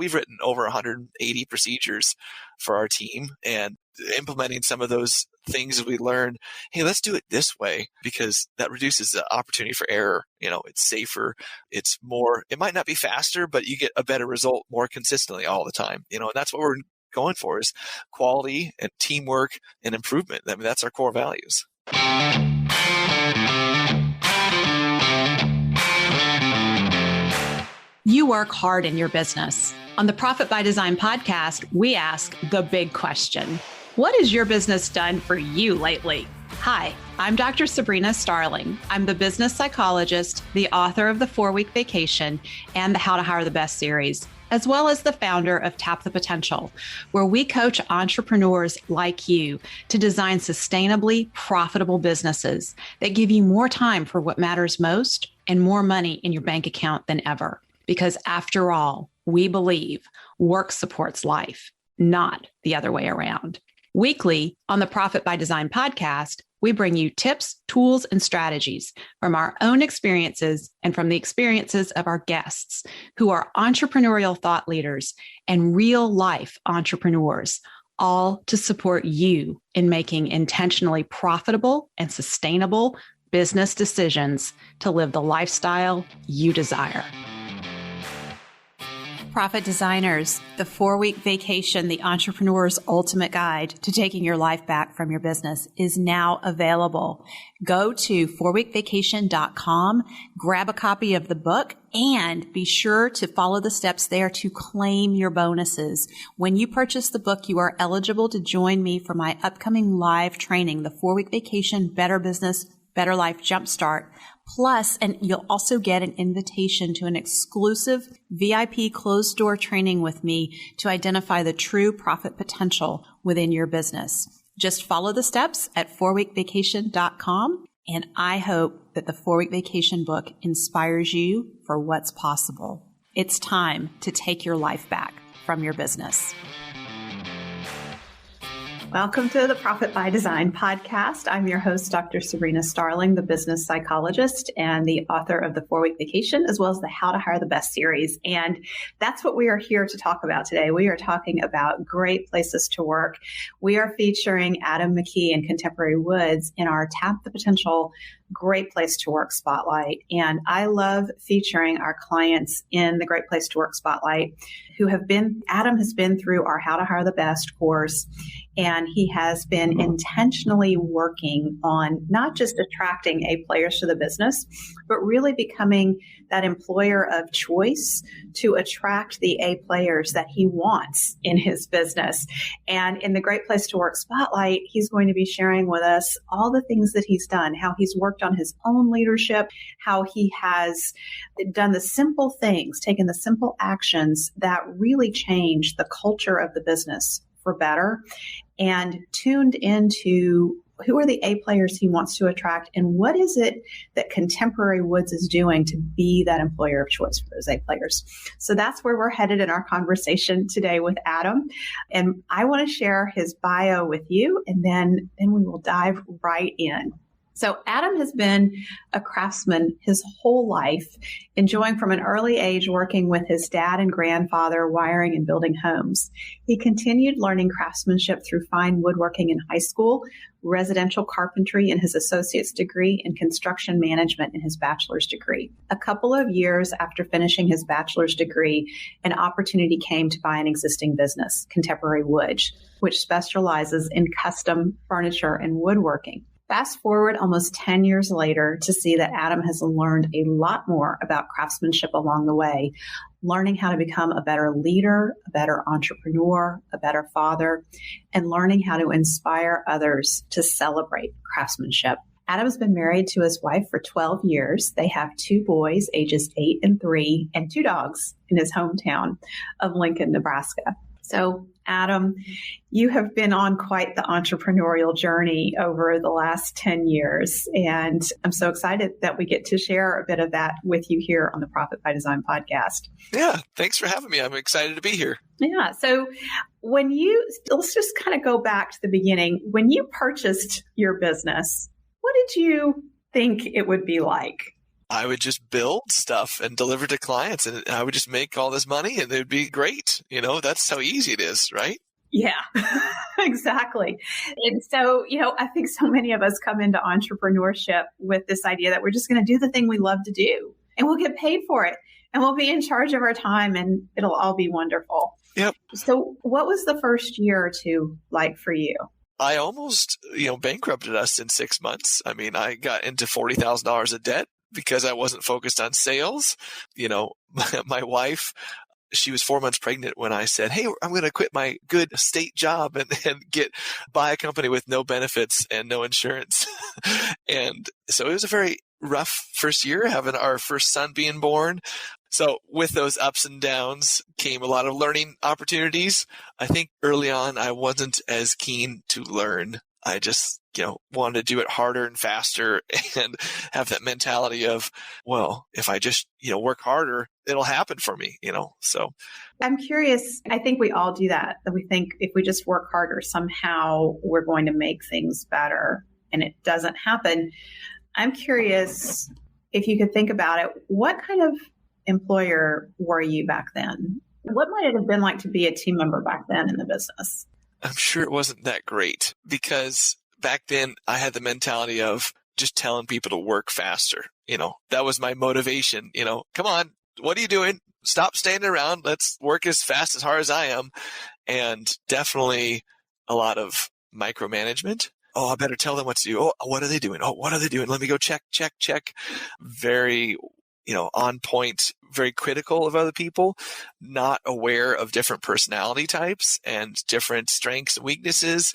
we've written over 180 procedures for our team, and implementing some of those things we learned. Hey, let's do it this way, because that reduces the opportunity for error. It's safer. It's more, it might not be faster, but you get a better result more consistently all the time. And that's what we're going for, is quality and teamwork and improvement. I mean, that's our core values. You work hard in your business. On the Profit by Design podcast, we ask the big question: what has your business done for you lately? Hi, I'm Dr. Sabrina Starling. I'm the business psychologist, the author of the 4-Week Vacation and the How to Hire the Best series, as well as the founder of Tap the Potential, where we coach entrepreneurs like you to design sustainably profitable businesses that give you more time for what matters most and more money in your bank account than ever. Because after all, we believe work supports life, not the other way around. Weekly on the Profit by Design podcast, we bring you tips, tools, and strategies from our own experiences and from the experiences of our guests, who are entrepreneurial thought leaders and real-life entrepreneurs, all to support you in making intentionally profitable and sustainable business decisions to live the lifestyle you desire. Profit Designers, the 4-Week Vacation, the entrepreneur's ultimate guide to taking your life back from your business, is now available. Go to 4weekvacation.com, grab a copy of the book, and be sure to follow the steps there to claim your bonuses. When you purchase the book, you are eligible to join me for my upcoming live training, the 4-Week Vacation Better Business, Better Life Jumpstart. Plus, and you'll also get an invitation to an exclusive VIP closed door training with me to identify the true profit potential within your business. Just follow the steps at 4weekvacation.com, and I hope that the 4-Week Vacation book inspires you for what's possible. It's time to take your life back from your business. Welcome to the Profit by Design podcast. I'm your host, Dr. Sabrina Starling, the business psychologist and the author of the 4-Week Vacation, as well as the How to Hire the Best series. And that's what we are here to talk about today. We are talking about great places to work. We are featuring Adam McKee and Contemporary Woods in our Tap the Potential Great Place to Work Spotlight. And I love featuring our clients in the Great Place to Work Spotlight Adam has been through our How to Hire the Best course, and he has been intentionally working on not just attracting A players to the business, but really becoming that employer of choice to attract the A players that he wants in his business. And in the Great Place to Work Spotlight, he's going to be sharing with us all the things that he's done, how he's worked on his own leadership, how he has done the simple things, taken the simple actions that really change the culture of the business for better, and tuned into who are the A players he wants to attract, and what is it that Contemporary Woods is doing to be that employer of choice for those A players. So that's where we're headed in our conversation today with Adam. And I want to share his bio with you, and then we will dive right in. So Adam has been a craftsman his whole life, enjoying from an early age working with his dad and grandfather wiring and building homes. He continued learning craftsmanship through fine woodworking in high school, residential carpentry in his associate's degree, and construction management in his bachelor's degree. A couple of years after finishing his bachelor's degree, an opportunity came to buy an existing business, Contemporary Woods, which specializes in custom furniture and woodworking. Fast forward almost 10 years later to see that Adam has learned a lot more about craftsmanship along the way, learning how to become a better leader, a better entrepreneur, a better father, and learning how to inspire others to celebrate craftsmanship. Adam's been married to his wife for 12 years. They have 2 boys, ages 8 and 3, and 2 dogs in his hometown of Lincoln, Nebraska. So, Adam, you have been on quite the entrepreneurial journey over the last 10 years, and I'm so excited that we get to share a bit of that with you here on the Profit by Design podcast. Yeah, thanks for having me. I'm excited to be here. Yeah, so let's just kind of go back to the beginning. When you purchased your business, what did you think it would be like? I would just build stuff and deliver to clients, and I would just make all this money, and it'd be great. That's how easy it is, right? Yeah, exactly. And so, I think so many of us come into entrepreneurship with this idea that we're just going to do the thing we love to do, and we'll get paid for it, and we'll be in charge of our time, and it'll all be wonderful. Yep. So what was the first year or two like for you? I almost, bankrupted us in 6 months. I mean, I got into $40,000 of debt because I wasn't focused on sales. My wife, she was 4 months pregnant when I said, hey, I'm going to quit my good state job and buy a company with no benefits and no insurance. And so it was a very rough first year, having our first son being born. So with those ups and downs came a lot of learning opportunities. I think early on, I wasn't as keen to learn. I just, wanted to do it harder and faster and have that mentality of, well, if I just, work harder, it'll happen for me, so. I'm curious. I think we all do that we think if we just work harder, somehow we're going to make things better, and it doesn't happen. I'm curious if you could think about it. What kind of employer were you back then? What might it have been like to be a team member back then in the business? I'm sure it wasn't that great, because back then I had the mentality of just telling people to work faster. That was my motivation. Come on, what are you doing? Stop standing around. Let's work as fast, as hard as I am. And definitely a lot of micromanagement. Oh, I better tell them what to do. Oh, what are they doing? Oh, what are they doing? Let me go check. Very, on point, very critical of other people, not aware of different personality types and different strengths and weaknesses.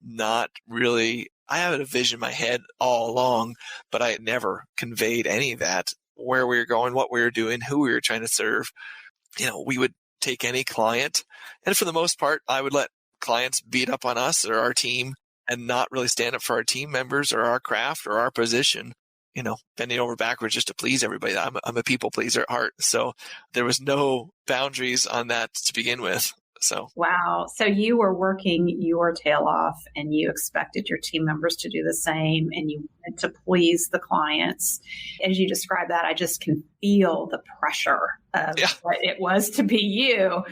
Not really, I had a vision in my head all along, but I had never conveyed any of that, where we were going, what we were doing, who we were trying to serve. We would take any client, and for the most part, I would let clients beat up on us or our team and not really stand up for our team members or our craft or our position, bending over backwards just to please everybody. I'm a people pleaser at heart. So there was no boundaries on that to begin with. So. Wow. So you were working your tail off, and you expected your team members to do the same, and you wanted to please the clients. As you describe that, I just can feel the pressure of what it was to be you,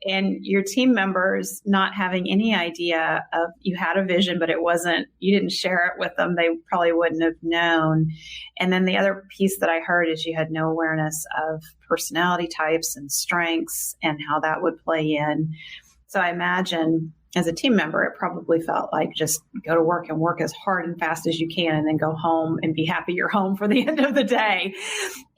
and your team members not having any idea of, you had a vision, but you didn't share it with them. They probably wouldn't have known. And then the other piece that I heard is you had no awareness of personality types and strengths and how that would play in. So I imagine as a team member, it probably felt like just go to work and work as hard and fast as you can, and then go home and be happy you're home for the end of the day.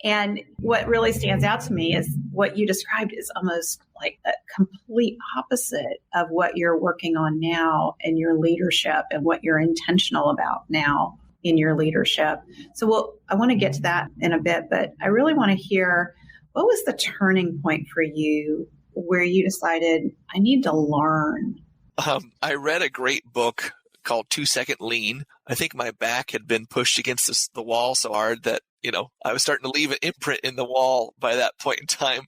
And what really stands out to me is what you described is almost like a complete opposite of what you're working on now in your leadership and what you're intentional about now in your leadership. So I want to get to that in a bit, but I really want to hear, what was the turning point for you where you decided, I need to learn? I read a great book called 2 Second Lean. I think my back had been pushed against the wall so hard that, I was starting to leave an imprint in the wall by that point in time.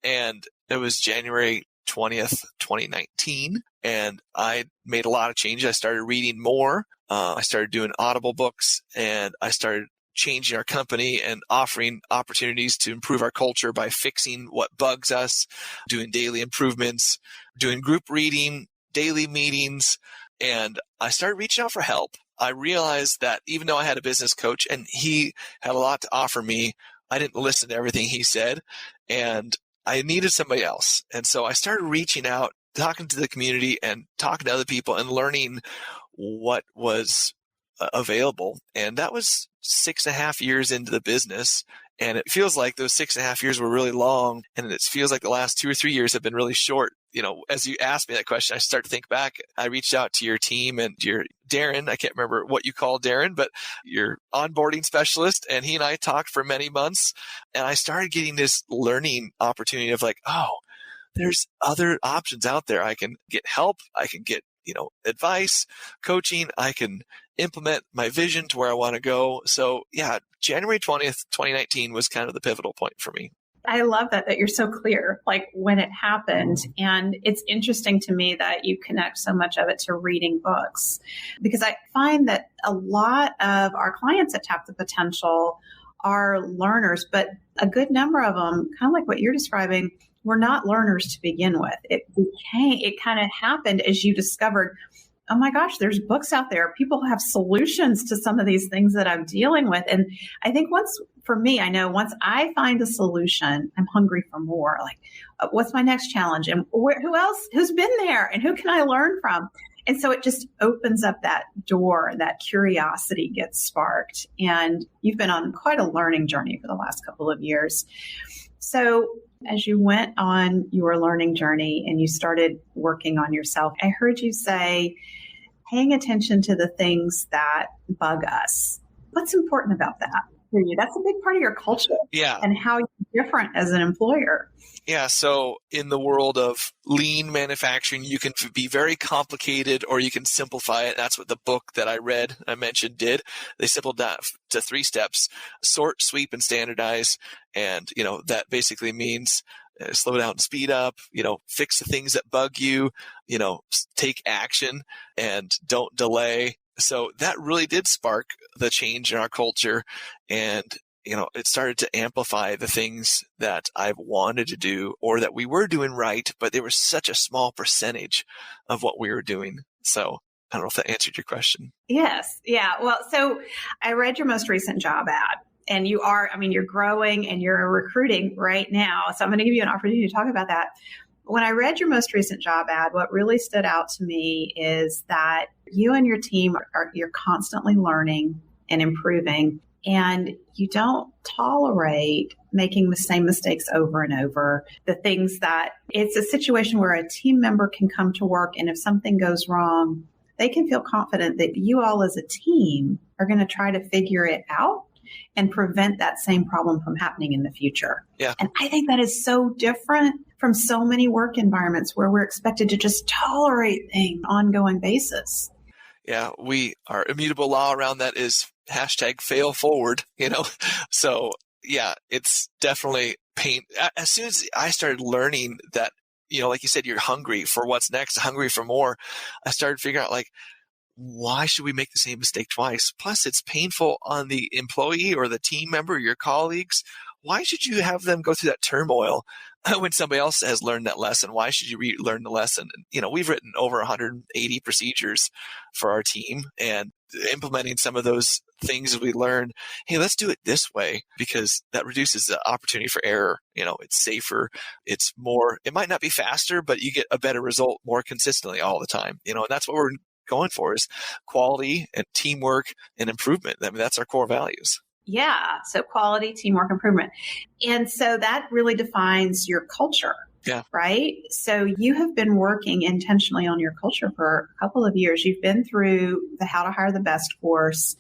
And it was January 20th, 2019. And I made a lot of changes. I started reading more. I started doing Audible books, and I started changing our company and offering opportunities to improve our culture by fixing what bugs us, doing daily improvements, doing group reading, daily meetings, and I started reaching out for help. I realized that even though I had a business coach and he had a lot to offer me, I didn't listen to everything he said, and I needed somebody else. And so I started reaching out, talking to the community and talking to other people and learning what was available. And that was 6.5 years into the business. And it feels like those 6.5 years were really long. And it feels like the last 2 or 3 years have been really short. As you asked me that question, I start to think back. I reached out to your team and your Darren. I can't remember what you call Darren, but your onboarding specialist. And he and I talked for many months. And I started getting this learning opportunity of like, oh, there's other options out there. I can get help. I can get, advice, coaching. I can implement my vision to where I want to go. So yeah, January 20th, 2019 was kind of the pivotal point for me. I love that you're so clear, like when it happened. And it's interesting to me that you connect so much of it to reading books, because I find that a lot of our clients that tap the potential are learners, but a good number of them, kind of like what you're describing, were not learners to begin with. It kind of happened as you discovered, oh my gosh, there's books out there. People have solutions to some of these things that I'm dealing with. And I think once I find a solution, I'm hungry for more. Like, what's my next challenge? And who else, who's been there and who can I learn from? And so it just opens up that door, that curiosity gets sparked. And you've been on quite a learning journey for the last couple of years. So as you went on your learning journey and you started working on yourself, I heard you say, paying attention to the things that bug us. What's important about that for you? That's a big part of your culture. Yeah. And how you're different as an employer. Yeah. So in the world of lean manufacturing, you can be very complicated or you can simplify it. That's what the book that I mentioned did. They simplified that to 3 steps: sort, sweep, and standardize. And, that basically means slow down and speed up, fix the things that bug you, take action and don't delay. So that really did spark the change in our culture. And it started to amplify the things that I've wanted to do or that we were doing right, but they were such a small percentage of what we were doing. So I don't know if that answered your question. Yes. Yeah. Well, so I read your most recent job ad and you're growing and you're recruiting right now. So I'm going to give you an opportunity to talk about that. When I read your most recent job ad, what really stood out to me is that you and your team you're constantly learning and improving. And you don't tolerate making the same mistakes over and over. The things that it's a situation where a team member can come to work, and if something goes wrong, they can feel confident that you all as a team are going to try to figure it out and prevent that same problem from happening in the future. Yeah. And I think that is so different from so many work environments where we're expected to just tolerate things on an ongoing basis. Yeah, our immutable law around that is #fail forward, So yeah, it's definitely pain. As soon as I started learning that, like you said, you're hungry for what's next, hungry for more, I started figuring out why should we make the same mistake twice? Plus it's painful on the employee or the team member, your colleagues. Why should you have them go through that turmoil when somebody else has learned that lesson? Why should you relearn the lesson? And, we've written over 180 procedures for our team and implementing some of those things we learned. Hey, let's do it this way because that reduces the opportunity for error. It's safer. It's more, it might not be faster, but you get a better result more consistently all the time. And that's what we're going for is quality and teamwork and improvement. I mean, that's our core values. Yeah. So quality, teamwork, improvement. And so that really defines your culture. Yeah. Right. So you have been working intentionally on your culture for a couple of years. You've been through the How to Hire the Best course.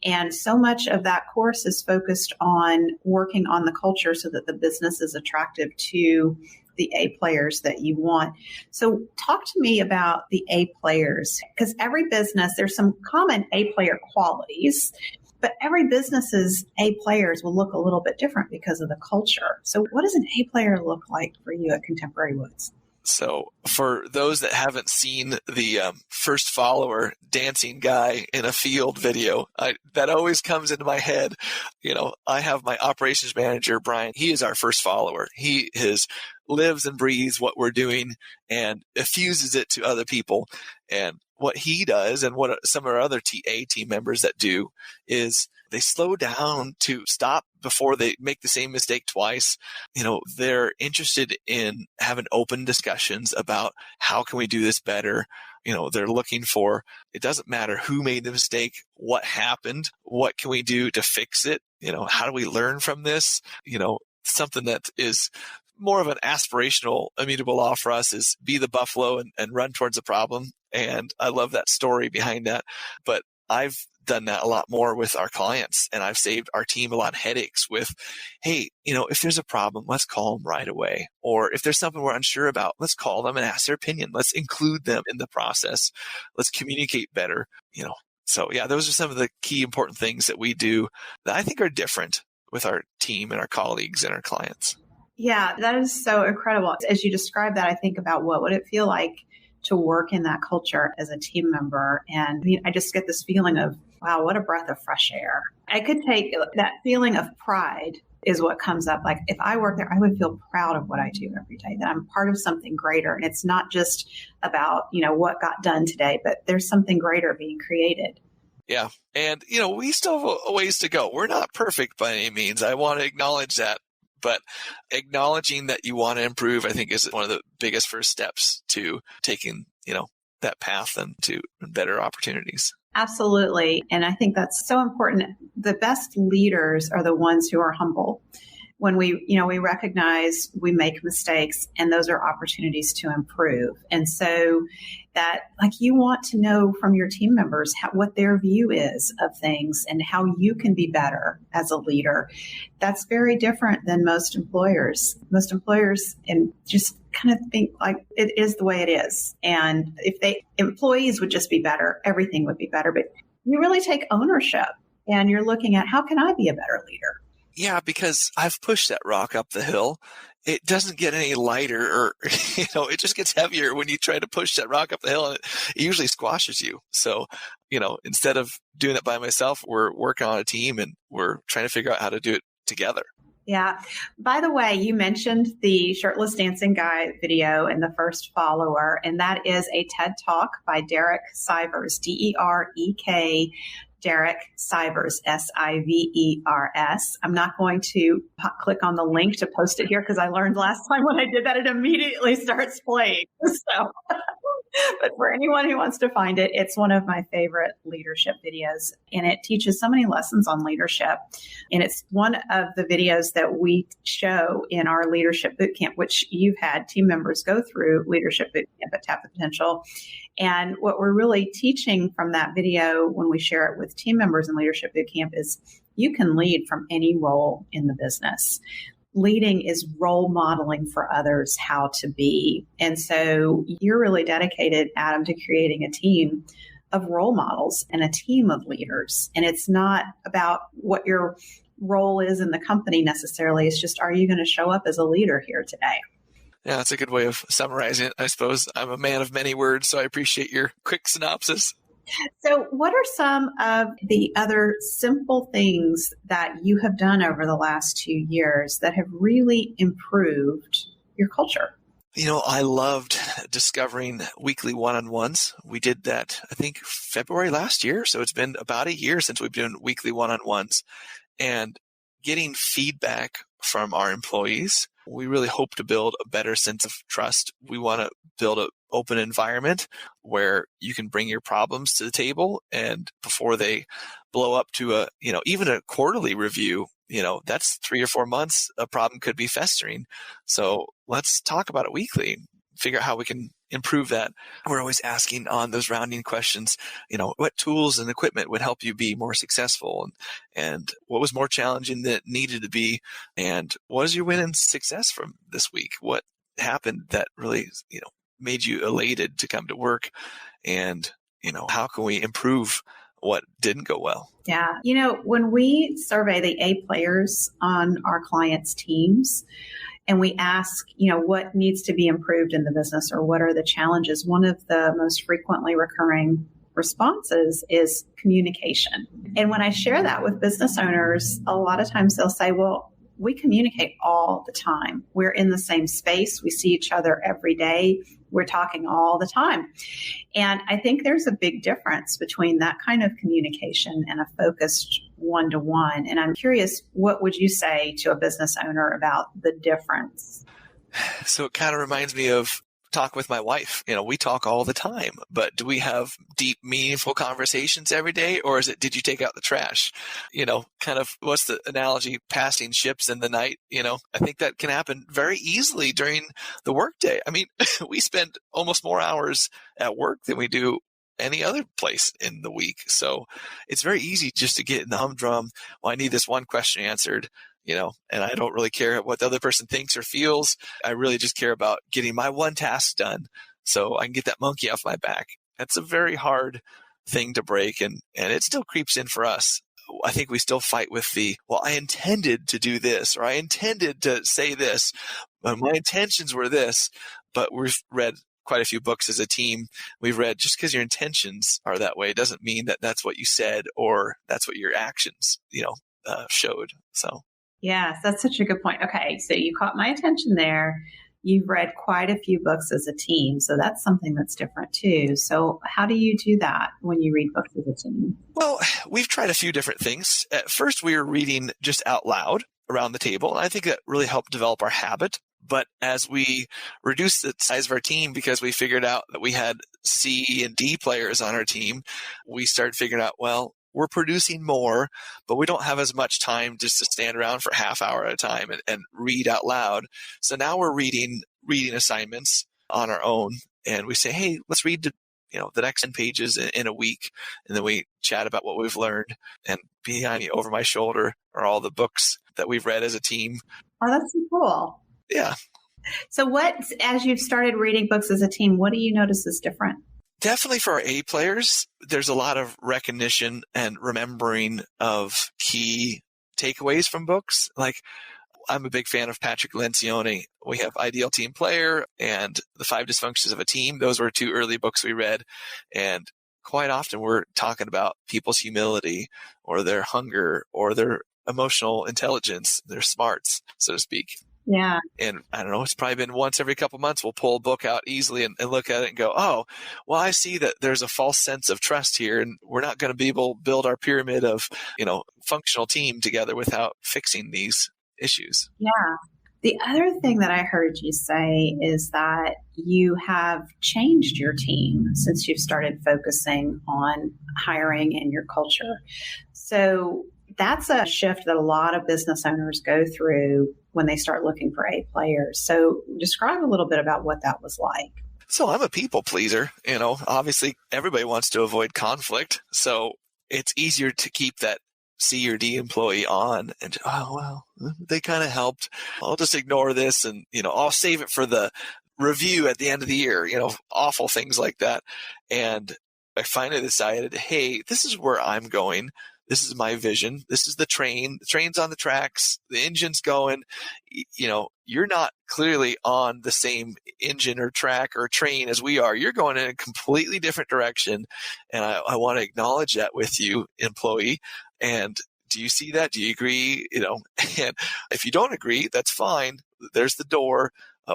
And so much of that course is focused on working on the culture so that the business is attractive to the A players that you want. So talk to me about the A players, because every business, there's some common A player qualities. But every business's A players will look a little bit different because of the culture. So what does an A player look like for you at Contemporary Woods? So for those that haven't seen the first follower dancing guy in a field video, that always comes into my head. I have my operations manager, Brian. He is our first follower. He lives and breathes what we're doing and effuses it to other people. And what he does and what some of our other A team members that do is they slow down to stop before they make the same mistake twice. They're interested in having open discussions about how can we do this better. They're looking for, it doesn't matter who made the mistake, what happened, what can we do to fix it? How do we learn from this? Something that is more of an aspirational immutable law for us is be the buffalo and run towards the problem. And I love that story behind that. But I've done that a lot more with our clients, and I've saved our team a lot of headaches with, hey, if there's a problem, let's call them right away. Or if there's something we're unsure about, let's call them and ask their opinion. Let's include them in the process. Let's communicate better. So yeah, those are some of the key important things that we do that I think are different with our team and our colleagues and our clients. Yeah, that is so incredible. As you describe that, I think about what would it feel like to work in that culture as a team member. And I just get this feeling of Wow, what a breath of fresh air. I could take that feeling of pride is what comes up. Like if I work there, I would feel proud of what I do every day, that I'm part of something greater. And it's not just about, what got done today, but there's something greater being created. Yeah. And, we still have a ways to go. We're not perfect by any means. I want to acknowledge that. But acknowledging that you want to improve, I think, is one of the biggest first steps to taking, that path and to better opportunities. Absolutely. And I think that's so important. The best leaders are the ones who are humble. When we recognize we make mistakes, and those are opportunities to improve. And so that, you want to know from your team members what their view is of things and how you can be better as a leader. That's very different than most employers. Most employers and just kind of think like it is the way it is. And if employees would just be better, everything would be better. But you really take ownership and you're looking at how can I be a better leader? Yeah, because I've pushed that rock up the hill. It doesn't get any lighter or, it just gets heavier when you try to push that rock up the hill, and it usually squashes you. So, instead of doing it by myself, we're working on a team and we're trying to figure out how to do it together. Yeah. By the way, you mentioned the shirtless dancing guy video in the first follower, and that is a TED Talk by Derek Sivers, Derek Derek Sivers, Sivers. I'm not going to click on the link to post it here because I learned last time when I did that, it immediately starts playing. So, but for anyone who wants to find it, it's one of my favorite leadership videos, and it teaches so many lessons on leadership. And it's one of the videos that we show in our leadership bootcamp, which you've had team members go through leadership bootcamp at Tap the Potential. And what we're really teaching from that video when we share it with team members in Leadership Bootcamp is you can lead from any role in the business. Leading is role modeling for others how to be. And so you're really dedicated, Adam, to creating a team of role models and a team of leaders. And it's not about what your role is in the company necessarily. It's just, are you going to show up as a leader here today? Yeah, that's a good way of summarizing it, I suppose. I'm a man of many words, so I appreciate your quick synopsis. So what are some of the other simple things that you have done over the last 2 years that have really improved your culture? I loved discovering weekly one-on-ones. We did that, I think, February last year. So it's been about a year since we've been doing weekly one-on-ones. And getting feedback from our employees, we really hope to build a better sense of trust. We want to build an open environment where you can bring your problems to the table, and before they blow up to even a quarterly review, that's 3 or 4 months, a problem could be festering. So let's talk about it weekly, figure out how we can improve that. We're always asking on those rounding questions, what tools and equipment would help you be more successful, and what was more challenging than it needed to be, and what is your win and success from this week? What happened that really, made you elated to come to work, and, how can we improve what didn't go well? Yeah. When we survey the A players on our clients' teams, and we ask, what needs to be improved in the business or what are the challenges, one of the most frequently recurring responses is communication. And when I share that with business owners, a lot of times they'll say, well, we communicate all the time. We're in the same space. We see each other every day. We're talking all the time. And I think there's a big difference between that kind of communication and a focused one-to-one. And I'm curious, what would you say to a business owner about the difference? So it kind of reminds me of talk with my wife. We talk all the time, but do we have deep, meaningful conversations every day? Or is it, did you take out the trash? Kind of what's the analogy? Passing ships in the night. I think that can happen very easily during the workday. I mean, we spend almost more hours at work than we do any other place in the week. So it's very easy just to get in the humdrum. Well, I need this one question answered. And I don't really care what the other person thinks or feels. I really just care about getting my one task done so I can get that monkey off my back. That's a very hard thing to break, and it still creeps in for us. I think we still fight with I intended to do this, or I intended to say this, but my intentions were this, but we've read quite a few books as a team we've read. Just because your intentions are that way doesn't mean that that's what you said or that's what your actions, showed. So. Yes, that's such a good point. Okay, so you caught my attention there. You've read quite a few books as a team, so that's something that's different too. So how do you do that when you read books as a team? Well, we've tried a few different things. At first, we were reading just out loud around the table, and I think that really helped develop our habit. But as we reduced the size of our team because we figured out that we had C and D players on our team, we started figuring out, well, we're producing more, but we don't have as much time just to stand around for a half hour at a time and read out loud. So now we're reading assignments on our own, and we say, hey, let's read the next 10 pages in a week. And then we chat about what we've learned, and behind me, over my shoulder, are all the books that we've read as a team. Oh, that's so cool. Yeah. So as you've started reading books as a team, what do you notice is different? Definitely for our A players, there's a lot of recognition and remembering of key takeaways from books. Like, I'm a big fan of Patrick Lencioni. We have Ideal Team Player and The 5 Dysfunctions of a Team. Those were 2 early books we read. And quite often we're talking about people's humility or their hunger or their emotional intelligence, their smarts, so to speak. Yeah. And I don't know, it's probably been once every couple months we'll pull a book out easily and look at it and go, oh, well, I see that there's a false sense of trust here, and we're not going to be able to build our pyramid of, functional team together without fixing these issues. Yeah. The other thing that I heard you say is that you have changed your team since you've started focusing on hiring and your culture. So that's a shift that a lot of business owners go through when they start looking for A players. So describe a little bit about what that was like. So I'm a people pleaser. Obviously everybody wants to avoid conflict. So it's easier to keep that C or D employee on and, they kind of helped. I'll just ignore this and, I'll save it for the review at the end of the year, awful things like that. And I finally decided, hey, this is where I'm going. This is my vision. This is the train. The train's on the tracks. The engine's going. You're not clearly on the same engine or track or train as we are. You're going in a completely different direction. And I want to acknowledge that with you, employee. And do you see that? Do you agree? And if you don't agree, that's fine. There's the door.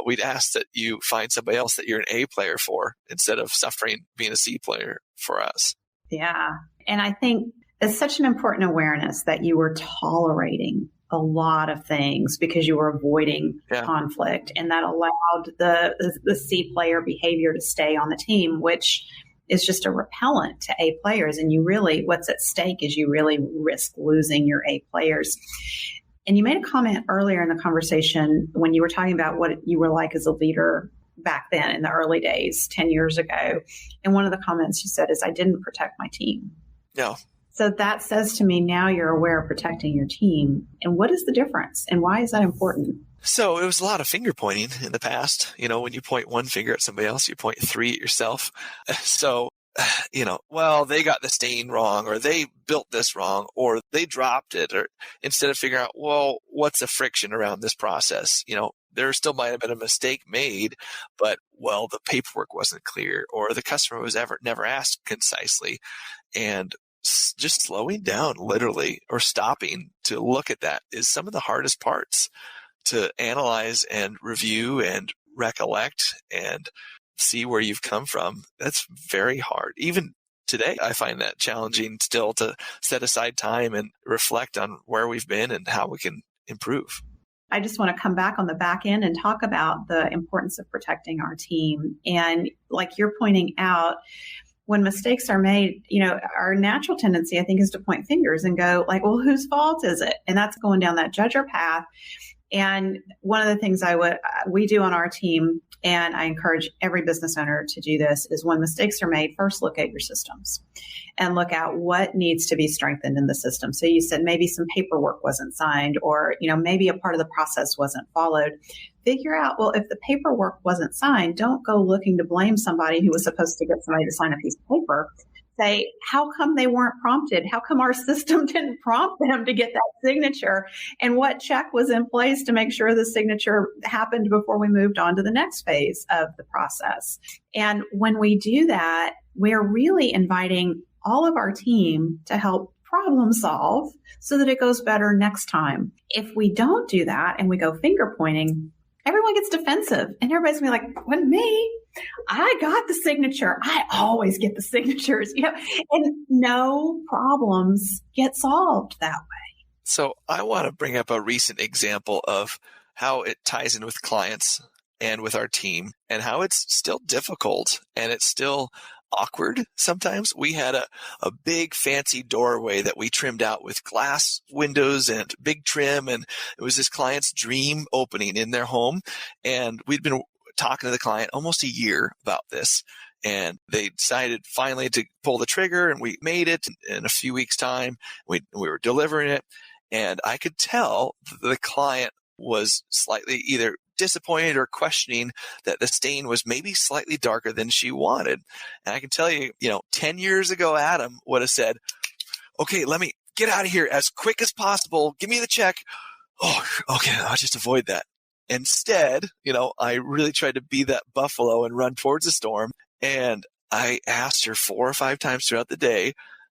We'd ask that you find somebody else that you're an A player for instead of suffering being a C player for us. Yeah. And I think it's such an important awareness that you were tolerating a lot of things because you were avoiding conflict, and that allowed the C player behavior to stay on the team, which is just a repellent to A players. And what's at stake is you really risk losing your A players. And you made a comment earlier in the conversation when you were talking about what you were like as a leader back then in the early days, 10 years ago. And one of the comments you said is, I didn't protect my team. No. So that says to me, now you're aware of protecting your team. And what is the difference? And why is that important? So it was a lot of finger pointing in the past. When you point one finger at somebody else, you point 3 at yourself. So, well, they got the stain wrong, or they built this wrong, or they dropped it, or instead of figuring out, well, what's the friction around this process? There still might have been a mistake made, but, well, the paperwork wasn't clear, or the customer was never asked concisely. And just slowing down literally or stopping to look at that is some of the hardest parts to analyze and review and recollect and see where you've come from. That's very hard. Even today, I find that challenging still to set aside time and reflect on where we've been and how we can improve. I just want to come back on the back end and talk about the importance of protecting our team. And like you're pointing out, when mistakes are made, our natural tendency, I think, is to point fingers and go like, well, whose fault is it? And that's going down that judger path. And one of the things we do on our team, and I encourage every business owner to do this, is when mistakes are made, first look at your systems and look at what needs to be strengthened in the system. So you said maybe some paperwork wasn't signed, or, maybe a part of the process wasn't followed. Figure out, well, if the paperwork wasn't signed, don't go looking to blame somebody who was supposed to get somebody to sign a piece of paper. say, how come they weren't prompted? How come our system didn't prompt them to get that signature? And what check was in place to make sure the signature happened before we moved on to the next phase of the process? And when we do that, we're really inviting all of our team to help problem solve so that it goes better next time. If we don't do that and we go finger pointing, everyone gets defensive and everybody's gonna be like, what, me? I got the signature. I always get the signatures, and no problems get solved that way. So I want to bring up a recent example of how it ties in with clients and with our team and how it's still difficult and it's still awkward sometimes. We had a big fancy doorway that we trimmed out with glass windows and big trim, and it was this client's dream opening in their home. And we'd been talking to the client almost a year about this, and they decided finally to pull the trigger, and we made it in a few weeks' time. We were delivering it, and I could tell the client was slightly either disappointed or questioning that the stain was maybe slightly darker than she wanted. And I can tell you, 10 years ago, Adam would have said, okay, let me get out of here as quick as possible. Give me the check. Oh, okay. I'll just avoid that. Instead, I really tried to be that buffalo and run towards the storm. And I asked her 4 or 5 times throughout the day.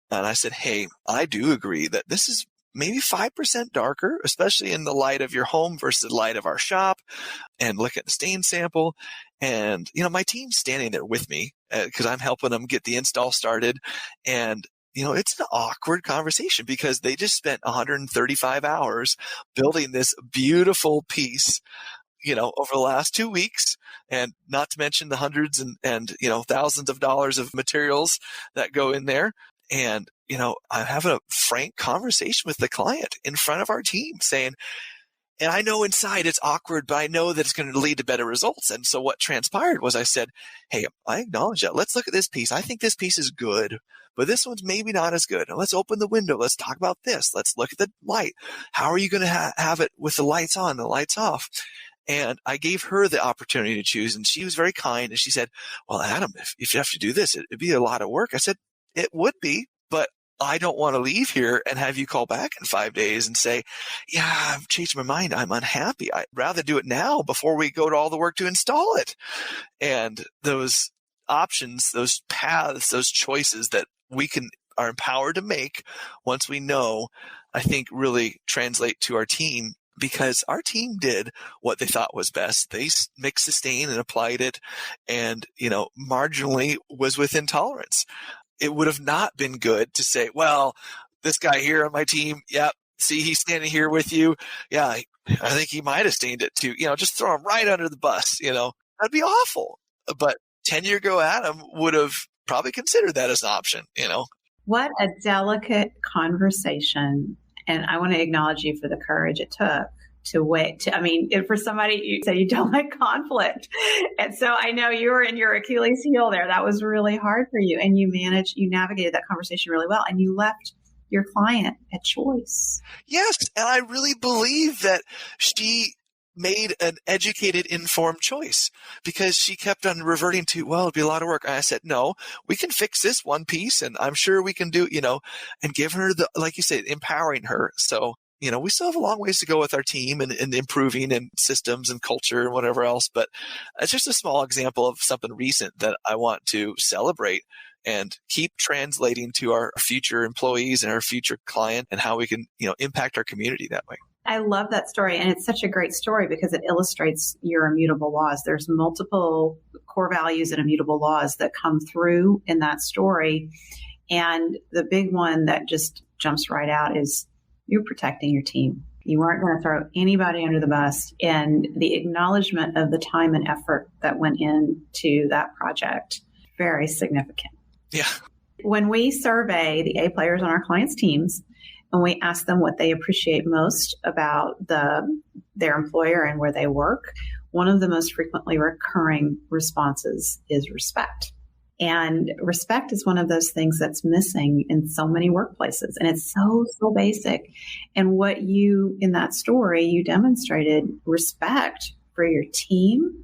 And I said, hey, I do agree that this is maybe 5% darker, especially in the light of your home versus the light of our shop, and look at the stain sample. And, my team's standing there with me because I'm helping them get the install started. And, it's an awkward conversation because they just spent 135 hours building this beautiful piece, over the last 2 weeks, and not to mention the hundreds and thousands of dollars of materials that go in there. And, I'm having a frank conversation with the client in front of our team saying, and I know inside it's awkward, but I know that it's going to lead to better results. And so what transpired was I said, hey, I acknowledge that. Let's look at this piece. I think this piece is good, but this one's maybe not as good. And let's open the window. Let's talk about this. Let's look at the light. How are you going to have it with the lights on, the lights off? And I gave her the opportunity to choose. And she was very kind. And she said, well, Adam, if you have to do this, it'd be a lot of work. I said, it would be, but I don't want to leave here and have you call back in 5 days and say, yeah, I've changed my mind. I'm unhappy. I'd rather do it now before we go to all the work to install it. And those options, those paths, those choices that we are empowered to make once we know, I think really translate to our team, because our team did what they thought was best. They mixed the stain and applied it and, marginally was within tolerance. It would have not been good to say, well, this guy here on my team, yep, see, he's standing here with you. Yeah, I think he might have stained it too. Just throw him right under the bus, that'd be awful. But 10 years ago, Adam would have probably considered that as an option, What a delicate conversation. And I want to acknowledge you for the courage it took to wait. For somebody, you said you don't like conflict. And so I know you were in your Achilles heel there. That was really hard for you. And you navigated that conversation really well. And you left your client a choice. Yes. And I really believe that she made an educated, informed choice, because she kept on reverting to, well, it'd be a lot of work. And I said, no, we can fix this one piece. And I'm sure we can do, and give her like you said, empowering her. So, we still have a long ways to go with our team and improving and systems and culture and whatever else. But it's just a small example of something recent that I want to celebrate and keep translating to our future employees and our future client, and how we can, impact our community that way. I love that story. And it's such a great story because it illustrates your immutable laws. There's multiple core values and immutable laws that come through in that story. And the big one that just jumps right out is you're protecting your team. You weren't going to throw anybody under the bus, and the acknowledgement of the time and effort that went into that project, very significant. Yeah. When we survey the A players on our clients' teams, and we ask them what they appreciate most about their employer and where they work, one of the most frequently recurring responses is respect. And respect is one of those things that's missing in so many workplaces. And it's so basic. And what in that story, you demonstrated respect for your team,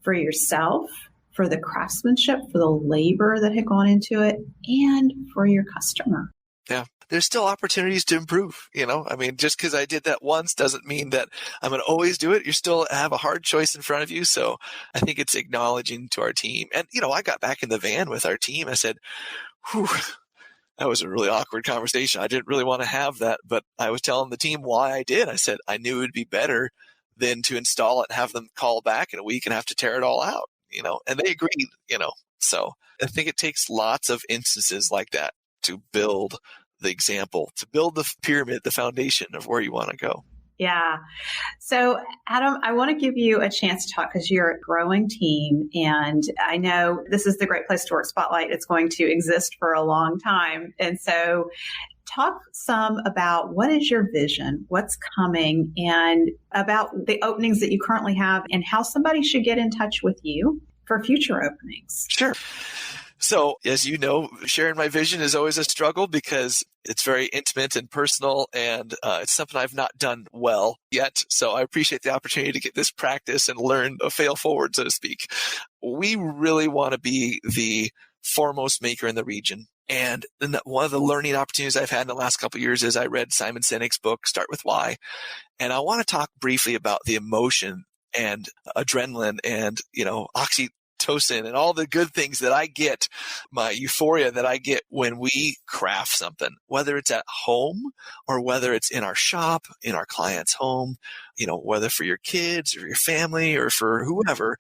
for yourself, for the craftsmanship, for the labor that had gone into it, and for your customer. Yeah. There's still opportunities to improve, I mean, just because I did that once doesn't mean that I'm going to always do it. You still have a hard choice in front of you. So I think it's acknowledging to our team. And, I got back in the van with our team. I said, whew, that was a really awkward conversation. I didn't really want to have that, but I was telling the team why I did. I said, I knew it would be better than to install it and have them call back in a week and have to tear it all out, and they agreed, So I think it takes lots of instances like that to build the example, to build the pyramid, the foundation of where you want to go. Yeah. So, Adam, I want to give you a chance to talk because you're a growing team. And I know this is the Great Place to Work Spotlight. It's going to exist for a long time. And so talk some about what is your vision, what's coming, and about the openings that you currently have and how somebody should get in touch with you for future openings. Sure. So, as you know, sharing my vision is always a struggle because it's very intimate and personal, and it's something I've not done well yet. So I appreciate the opportunity to get this practice and learn a fail forward, so to speak. We really want to be the foremost maker in the region. And one of the learning opportunities I've had in the last couple of years is I read Simon Sinek's book, Start With Why. And I want to talk briefly about the emotion and adrenaline and, oxytocin and all the good things that I get, my euphoria that I get when we craft something, whether it's at home or whether it's in our shop, in our client's home, whether for your kids or your family or for whoever.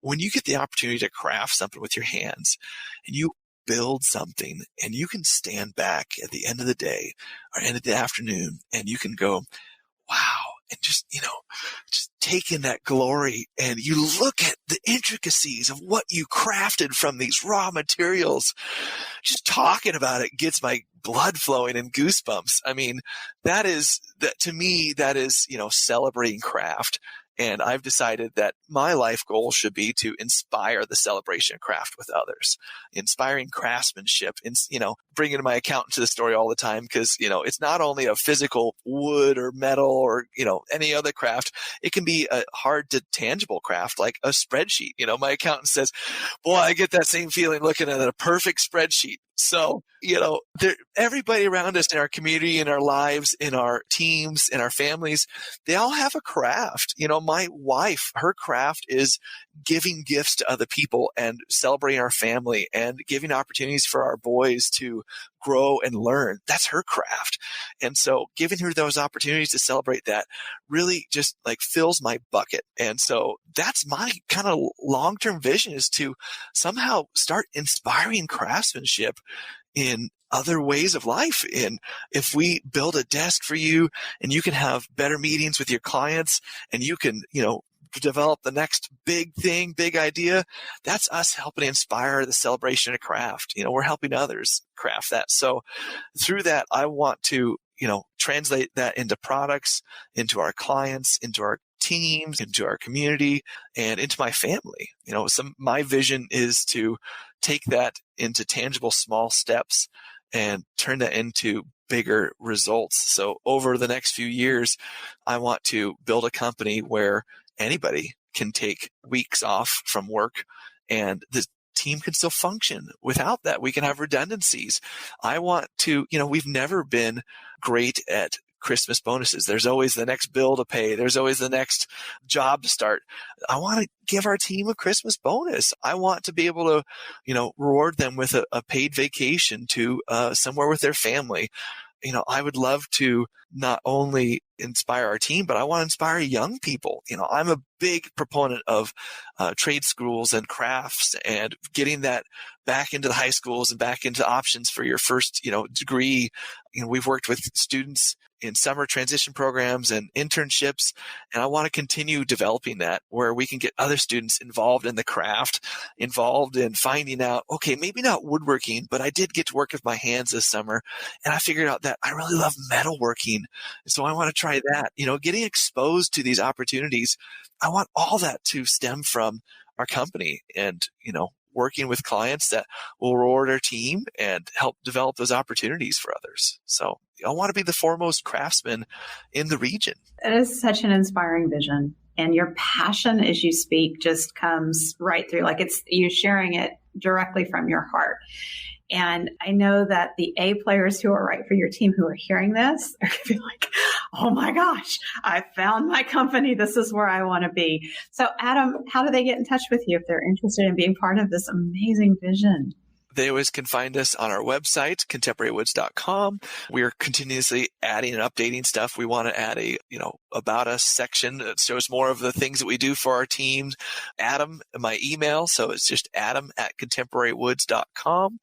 When you get the opportunity to craft something with your hands and you build something and you can stand back at the end of the day or end of the afternoon and you can go, wow, and just take in that glory and you look at the intricacies of what you crafted from these raw materials. Just talking about it gets my blood flowing and goosebumps. I mean, to me, that is, celebrating craft. And I've decided that my life goal should be to inspire the celebration of craft with others, inspiring craftsmanship, and, bringing my accountant to the story all the time because, it's not only a physical wood or metal or, any other craft. It can be a hard to tangible craft like a spreadsheet. My accountant says, boy, I get that same feeling looking at a perfect spreadsheet. So, everybody around us in our community, in our lives, in our teams, in our families, they all have a craft. My wife, her craft is giving gifts to other people and celebrating our family and giving opportunities for our boys to grow and learn. That's her craft. And so giving her those opportunities to celebrate that really just fills my bucket. And so that's my kind of long-term vision, is to somehow start inspiring craftsmanship in other ways of life. And if we build a desk for you and you can have better meetings with your clients and you can, develop the next big thing, big idea, that's us helping inspire the celebration of craft. We're helping others craft that. So through that, I want to, translate that into products, into our clients, into our teams, into our community, and into my family. My vision is to take that into tangible small steps and turn that into bigger results. So over the next few years, I want to build a company where anybody can take weeks off from work and the team can still function. Without that, we can have redundancies. I want to, we've never been great at Christmas bonuses. There's always the next bill to pay. There's always the next job to start. I want to give our team a Christmas bonus. I want to be able to, reward them with a paid vacation to somewhere with their family. I would love to not only inspire our team, but I want to inspire young people. I'm a big proponent of trade schools and crafts and getting that back into the high schools and back into options for your first, degree. We've worked with students in summer transition programs and internships, and I want to continue developing that where we can get other students involved in the craft, involved in finding out, okay, maybe not woodworking, but I did get to work with my hands this summer, and I figured out that I really love metalworking, so I want to try that. Getting exposed to these opportunities, I want all that to stem from our company and, working with clients that will reward our team and help develop those opportunities for others. So I want to be the foremost craftsman in the region. That is such an inspiring vision. and your passion as you speak just comes right through. Like it's you sharing it directly from your heart. And I know that the A players who are right for your team who are hearing this are going to be like, oh my gosh, I found my company. This is where I want to be. So Adam, how do they get in touch with you if they're interested in being part of this amazing vision? They always can find us on our website, contemporarywoods.com. We are continuously adding and updating stuff. We want to add a, about us section that shows more of the things that we do for our teams. Adam, my email. So it's just adam@contemporarywoods.com.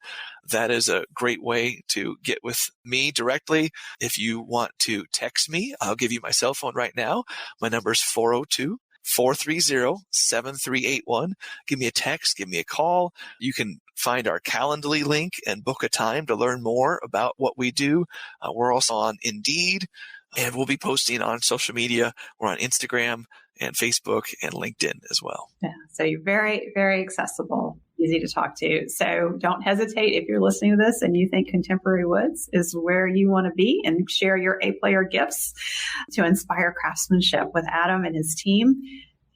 That is a great way to get with me directly. If you want to text me, I'll give you my cell phone right now. My number is 402-430-7381. Give me a text, give me a call. You can find our Calendly link and book a time to learn more about what we do. We're also on Indeed, and we'll be posting on social media. We're on Instagram and Facebook and LinkedIn as well. Yeah, so you're very, very accessible, easy to talk to. So don't hesitate if you're listening to this and you think Contemporary Woods is where you want to be, and share your A-player gifts to inspire craftsmanship with Adam and his team.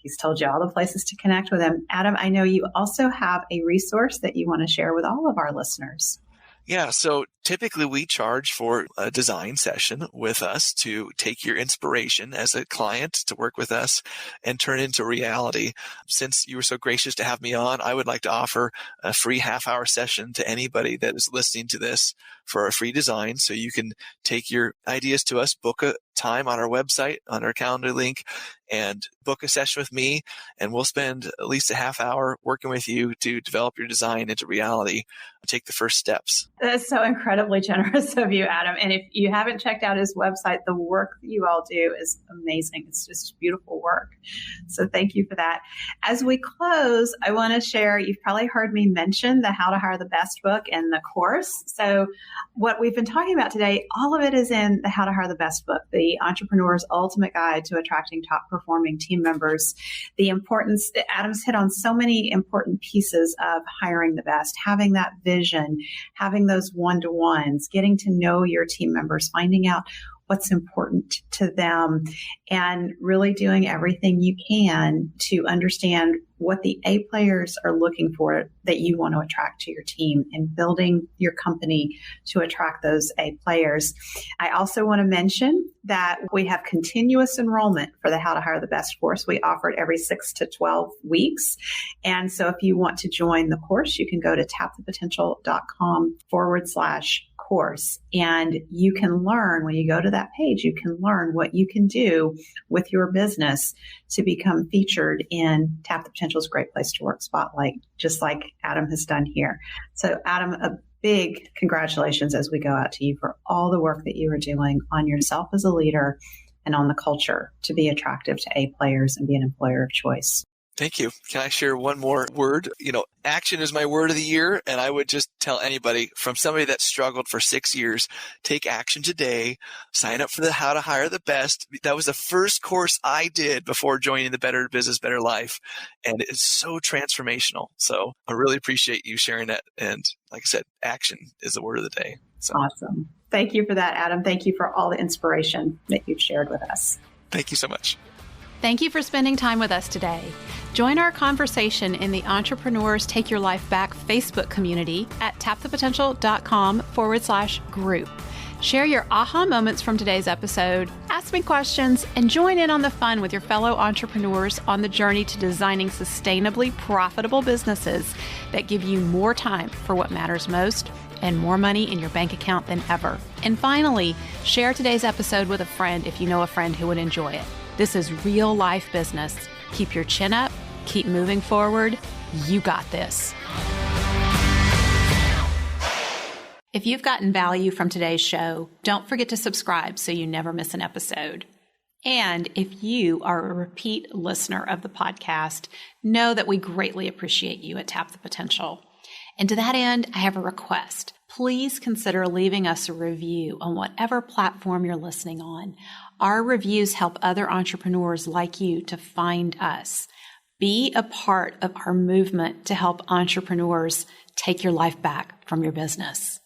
He's told you all the places to connect with him. Adam, I know you also have a resource that you want to share with all of our listeners. Yeah, so typically we charge for a design session with us to take your inspiration as a client to work with us and turn it into reality. Since you were so gracious to have me on, I would like to offer a free half-hour session to anybody that is listening to this for a free design. So you can take your ideas to us, book a time on our website, on our calendar link, and book a session with me, and we'll spend at least a half hour working with you to develop your design into reality and take the first steps. That's so incredibly generous of you, Adam. And if you haven't checked out his website, the work that you all do is amazing. It's just beautiful work. So thank you for that. As we close, I want to share, you've probably heard me mention the How to Hire the Best book and the course. So what we've been talking about today, all of it is in the How to Hire the Best book, the Entrepreneur's Ultimate Guide to Attracting Top Performing Team Members. The importance, Adam's hit on so many important pieces of hiring the best, having that vision, having those one-to-ones, getting to know your team members, finding out what's important to them, and really doing everything you can to understand what the A players are looking for that you want to attract to your team, and building your company to attract those A players. I also want to mention that we have continuous enrollment for the How to Hire the Best course. We offer it every 6 to 12 weeks. And so if you want to join the course, you can go to tapthepotential.com/course. And you can learn, when you go to that page, you can learn what you can do with your business to become featured in Tap the Potential's Great Place to Work Spotlight, just like Adam has done here. So Adam, a big congratulations as we go out to you for all the work that you are doing on yourself as a leader and on the culture to be attractive to A players and be an employer of choice. Thank you. Can I share one more word? Action is my word of the year. And I would just tell anybody, from somebody that struggled for 6 years, take action today. Sign up for the How to Hire the Best. That was the first course I did before joining the Better Business, Better Life. And it's so transformational. So I really appreciate you sharing that. And like I said, action is the word of the day. So. Awesome. Thank you for that, Adam. Thank you for all the inspiration that you've shared with us. Thank you so much. Thank you for spending time with us today. Join our conversation in the Entrepreneurs Take Your Life Back Facebook community at tapthepotential.com/group. Share your aha moments from today's episode, ask me questions, and join in on the fun with your fellow entrepreneurs on the journey to designing sustainably profitable businesses that give you more time for what matters most and more money in your bank account than ever. And finally, share today's episode with a friend if you know a friend who would enjoy it. This is real life business. Keep your chin up, keep moving forward. You got this. If you've gotten value from today's show, don't forget to subscribe so you never miss an episode. And if you are a repeat listener of the podcast, know that we greatly appreciate you at Tap the Potential. And to that end, I have a request. Please consider leaving us a review on whatever platform you're listening on. Our reviews help other entrepreneurs like you to find us. Be a part of our movement to help entrepreneurs take your life back from your business.